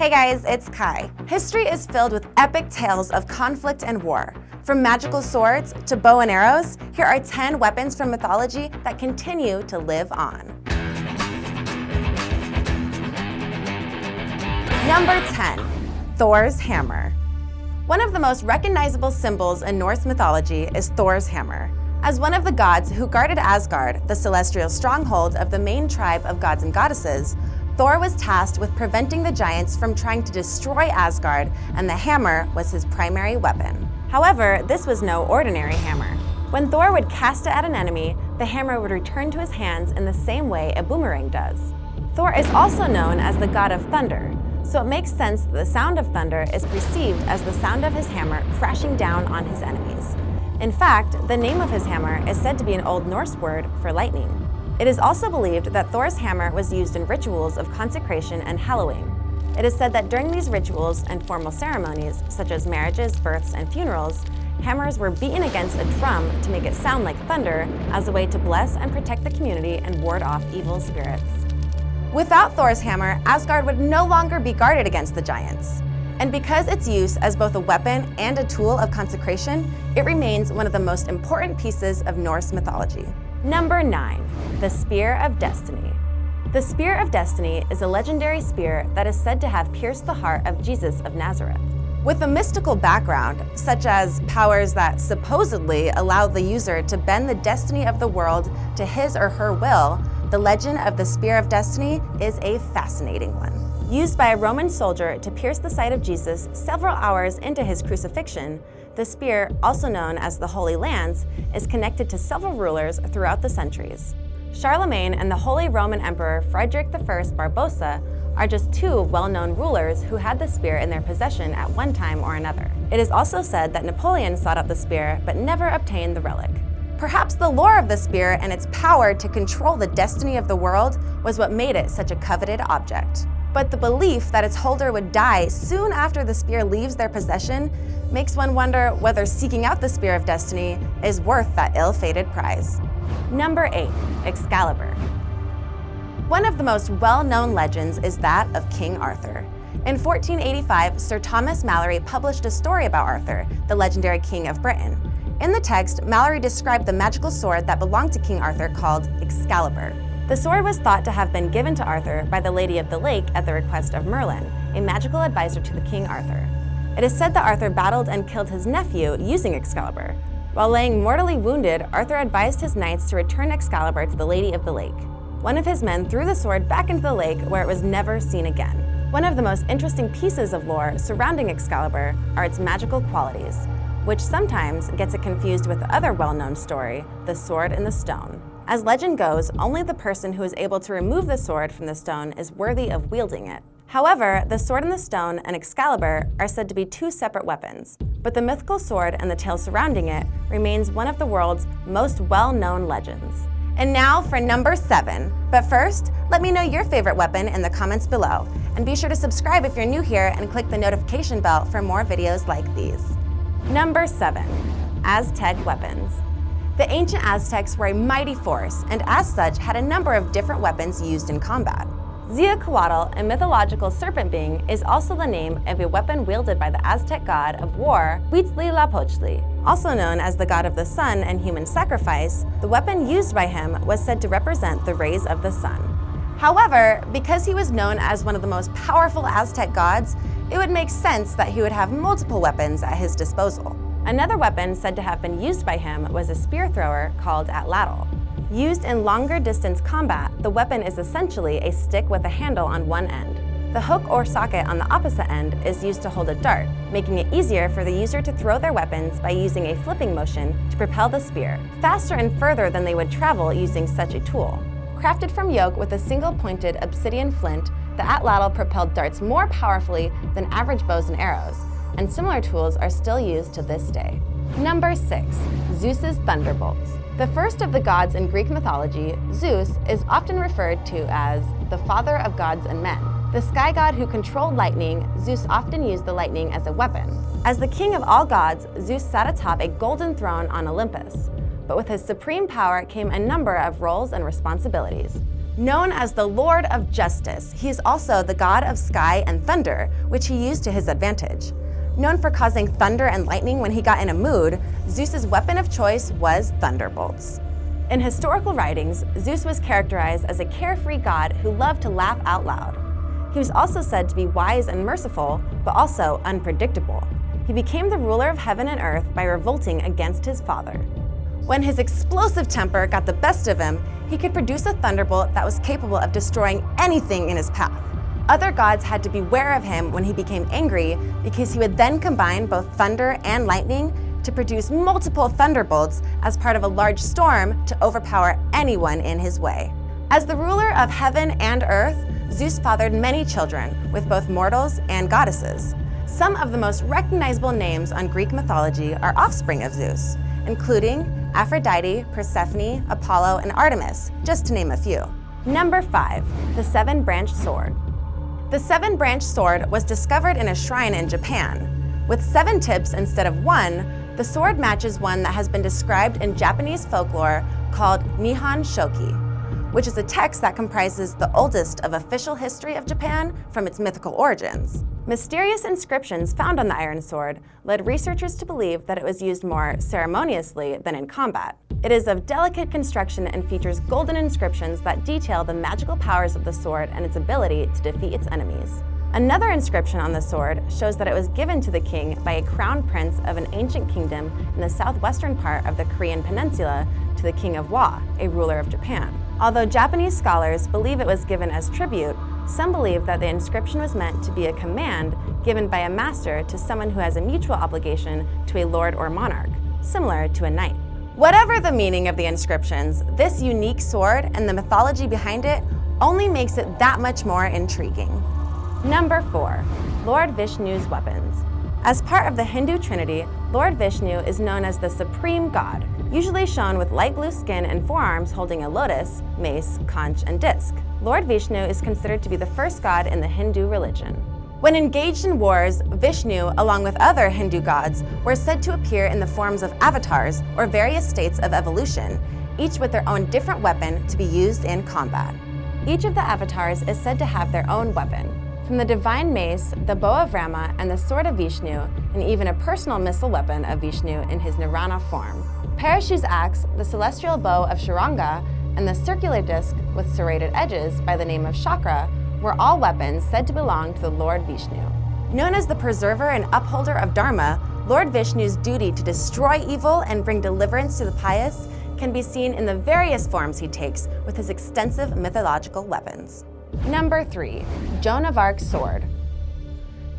Hey guys, it's Kai. History is filled with epic tales of conflict and war. From magical swords to bow and arrows, here are 10 weapons from mythology that continue to live on. Number 10, Thor's hammer. One of the most recognizable symbols in Norse mythology is Thor's hammer. As one of the gods who guarded Asgard, the celestial stronghold of the main tribe of gods and goddesses, Thor was tasked with preventing the giants from trying to destroy Asgard, and the hammer was his primary weapon. However, this was no ordinary hammer. When Thor would cast it at an enemy, the hammer would return to his hands in the same way a boomerang does. Thor is also known as the god of thunder, so it makes sense that the sound of thunder is perceived as the sound of his hammer crashing down on his enemies. In fact, the name of his hammer is said to be an Old Norse word for lightning. It is also believed that Thor's hammer was used in rituals of consecration and hallowing. It is said that during these rituals and formal ceremonies, such as marriages, births, and funerals, hammers were beaten against a drum to make it sound like thunder as a way to bless and protect the community and ward off evil spirits. Without Thor's hammer, Asgard would no longer be guarded against the giants. And because its use as both a weapon and a tool of consecration, it remains one of the most important pieces of Norse mythology. Number 9, the Spear of Destiny. The Spear of Destiny is a legendary spear that is said to have pierced the heart of Jesus of Nazareth. With a mystical background, such as powers that supposedly allow the user to bend the destiny of the world to his or her will, the legend of the Spear of Destiny is a fascinating one. Used by a Roman soldier to pierce the side of Jesus several hours into his crucifixion, the spear, also known as the Holy Lance, is connected to several rulers throughout the centuries. Charlemagne and the Holy Roman Emperor Frederick I Barbarossa are just two well-known rulers who had the spear in their possession at one time or another. It is also said that Napoleon sought out the spear but never obtained the relic. Perhaps the lore of the spear and its power to control the destiny of the world was what made it such a coveted object. But the belief that its holder would die soon after the spear leaves their possession makes one wonder whether seeking out the Spear of Destiny is worth that ill-fated prize. Number 8, Excalibur. One of the most well-known legends is that of King Arthur. In 1485, Sir Thomas Malory published a story about Arthur, the legendary king of Britain. In the text, Malory described the magical sword that belonged to King Arthur called Excalibur. The sword was thought to have been given to Arthur by the Lady of the Lake at the request of Merlin, a magical advisor to the King Arthur. It is said that Arthur battled and killed his nephew using Excalibur. While laying mortally wounded, Arthur advised his knights to return Excalibur to the Lady of the Lake. One of his men threw the sword back into the lake where it was never seen again. One of the most interesting pieces of lore surrounding Excalibur are its magical qualities, which sometimes gets it confused with the other well-known story, the Sword in the Stone. As legend goes, only the person who is able to remove the sword from the stone is worthy of wielding it. However, the Sword in the Stone and Excalibur are said to be two separate weapons, but the mythical sword and the tale surrounding it remains one of the world's most well-known legends. And now for number 7. But first, let me know your favorite weapon in the comments below, and be sure to subscribe if you're new here and click the notification bell for more videos like these. Number 7, Aztec weapons. The ancient Aztecs were a mighty force, and as such had a number of different weapons used in combat. Quetzalcoatl, a mythological serpent being, is also the name of a weapon wielded by the Aztec god of war, Huitzilopochtli. Also known as the god of the sun and human sacrifice, the weapon used by him was said to represent the rays of the sun. However, because he was known as one of the most powerful Aztec gods, it would make sense that he would have multiple weapons at his disposal. Another weapon said to have been used by him was a spear thrower called atlatl. Used in longer distance combat, the weapon is essentially a stick with a handle on one end. The hook or socket on the opposite end is used to hold a dart, making it easier for the user to throw their weapons by using a flipping motion to propel the spear, faster and further than they would travel using such a tool. Crafted from yoke with a single-pointed obsidian flint, the atlatl propelled darts more powerfully than average bows and arrows, and similar tools are still used to this day. Number 6, ZEUS'S Thunderbolts. The first of the gods in Greek mythology, Zeus is often referred to as the father of gods and men. The sky god who controlled lightning, Zeus often used the lightning as a weapon. As the king of all gods, Zeus sat atop a golden throne on Olympus. But with his supreme power came a number of roles and responsibilities. Known as the Lord of Justice, he is also the god of sky and thunder, which he used to his advantage. Known for causing thunder and lightning when he got in a mood, Zeus's weapon of choice was Thunderbolts. In historical writings, Zeus was characterized as a carefree god who loved to laugh out loud. He was also said to be wise and merciful, but also unpredictable. He became the ruler of heaven and earth by revolting against his father. When his explosive temper got the best of him, he could produce a thunderbolt that was capable of destroying anything in his path. Other gods had to beware of him when he became angry because he would then combine both thunder and lightning to produce multiple thunderbolts as part of a large storm to overpower anyone in his way. As the ruler of heaven and earth, Zeus fathered many children, with both mortals and goddesses. Some of the most recognizable names on Greek mythology are offspring of Zeus, including Aphrodite, Persephone, Apollo, and Artemis, just to name a few. Number 5, the seven-branched sword. The seven-branched sword was discovered in a shrine in Japan. With 7 tips instead of 1, the sword matches one that has been described in Japanese folklore called Nihon Shoki, which is a text that comprises the oldest of official history of Japan from its mythical origins. Mysterious inscriptions found on the iron sword led researchers to believe that it was used more ceremoniously than in combat. It is of delicate construction and features golden inscriptions that detail the magical powers of the sword and its ability to defeat its enemies. Another inscription on the sword shows that it was given to the king by a crown prince of an ancient kingdom in the southwestern part of the Korean peninsula to the king of Wa, a ruler of Japan. Although Japanese scholars believe it was given as tribute, some believe that the inscription was meant to be a command given by a master to someone who has a mutual obligation to a lord or monarch, similar to a knight. Whatever the meaning of the inscriptions, this unique sword and the mythology behind it only makes it that much more intriguing. Number 4, Lord Vishnu's weapons. As part of the Hindu Trinity, Lord Vishnu is known as the supreme god, usually shown with light blue skin and forearms holding a lotus, mace, conch, and disc. Lord Vishnu is considered to be the first god in the Hindu religion. When engaged in wars, Vishnu, along with other Hindu gods, were said to appear in the forms of avatars or various states of evolution, each with their own different weapon to be used in combat. Each of the avatars is said to have their own weapon. From the divine mace, the bow of Rama, and the sword of Vishnu, and even a personal missile weapon of Vishnu in his Narana form. Parashu's axe, the celestial bow of Sharanga, and the circular disc with serrated edges by the name of Chakra were all weapons said to belong to the Lord Vishnu. Known as the preserver and upholder of Dharma, Lord Vishnu's duty to destroy evil and bring deliverance to the pious can be seen in the various forms he takes with his extensive mythological weapons. Number 3, Joan of Arc's sword.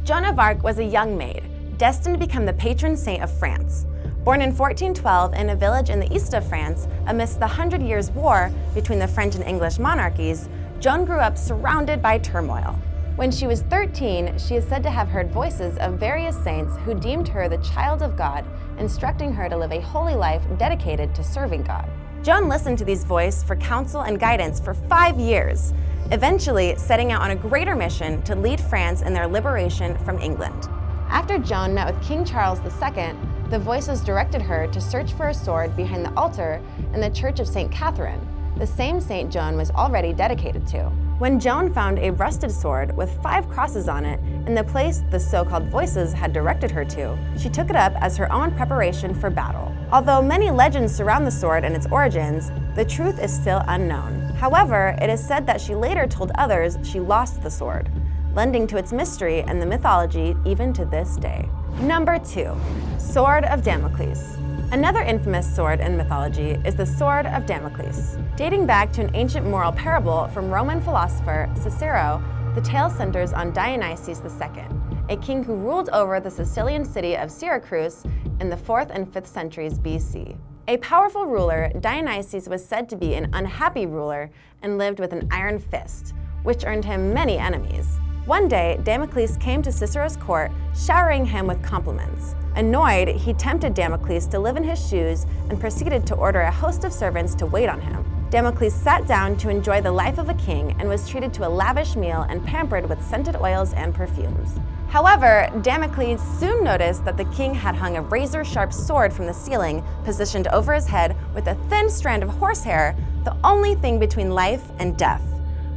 Joan of Arc was a young maid, destined to become the patron saint of France. Born in 1412 in a village in the east of France, amidst the 100 Years' War between the French and English monarchies, Joan grew up surrounded by turmoil. When she was 13, she is said to have heard voices of various saints who deemed her the child of God, instructing her to live a holy life dedicated to serving God. Joan listened to these voices for counsel and guidance for 5 years, eventually setting out on a greater mission to lead France in their liberation from England. After Joan met with King Charles II, the voices directed her to search for a sword behind the altar in the Church of St. Catherine, the same saint Joan was already dedicated to. When Joan found a rusted sword with 5 crosses on it in the place the so-called voices had directed her to, she took it up as her own preparation for battle. Although many legends surround the sword and its origins, the truth is still unknown. However, it is said that she later told others she lost the sword, lending to its mystery and the mythology even to this day. Number 2, Sword of Damocles. Another infamous sword in mythology is the Sword of Damocles. Dating back to an ancient moral parable from Roman philosopher Cicero, the tale centers on Dionysius II, a king who ruled over the Sicilian city of Syracuse in the 4th and 5th centuries BC. A powerful ruler, Dionysius was said to be an unhappy ruler and lived with an iron fist, which earned him many enemies. One day, Damocles came to Cicero's court, showering him with compliments. Annoyed, he tempted Damocles to live in his shoes and proceeded to order a host of servants to wait on him. Damocles sat down to enjoy the life of a king and was treated to a lavish meal and pampered with scented oils and perfumes. However, Damocles soon noticed that the king had hung a razor-sharp sword from the ceiling, positioned over his head with a thin strand of horsehair the only thing between life and death.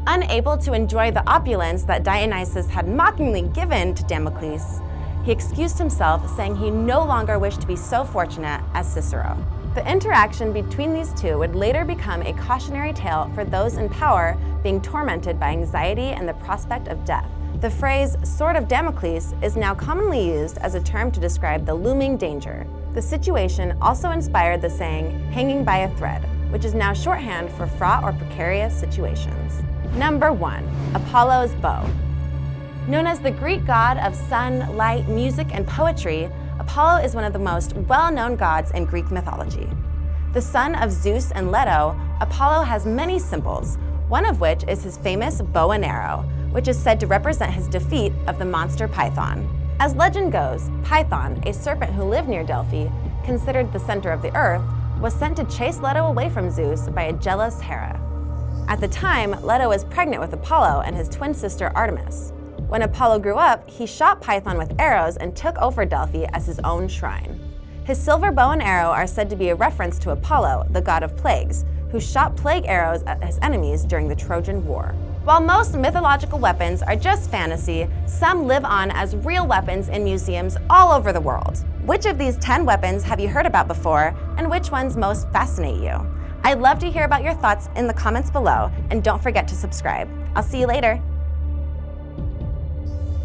Unable to enjoy the opulence that Dionysus had mockingly given to Damocles, he excused himself, saying he no longer wished to be so fortunate as Cicero. The interaction between these two would later become a cautionary tale for those in power being tormented by anxiety and the prospect of death. The phrase Sword of Damocles is now commonly used as a term to describe the looming danger. The situation also inspired the saying, hanging by a thread, which is now shorthand for fraught or precarious situations. Number 1. Apollo's bow. Known as the Greek god of sun, light, music, and poetry, Apollo is one of the most well-known gods in Greek mythology. The son of Zeus and Leto, Apollo has many symbols, one of which is his famous bow and arrow, which is said to represent his defeat of the monster Python. As legend goes, Python, a serpent who lived near Delphi, considered the center of the earth, was sent to chase Leto away from Zeus by a jealous Hera. At the time, Leto was pregnant with Apollo and his twin sister Artemis. When Apollo grew up, he shot Python with arrows and took over Delphi as his own shrine. His silver bow and arrow are said to be a reference to Apollo, the god of plagues, who shot plague arrows at his enemies during the Trojan War. While most mythological weapons are just fantasy, some live on as real weapons in museums all over the world. Which of these 10 weapons have you heard about before, and which ones most fascinate you? I'd love to hear about your thoughts in the comments below, and don't forget to subscribe. I'll see you later.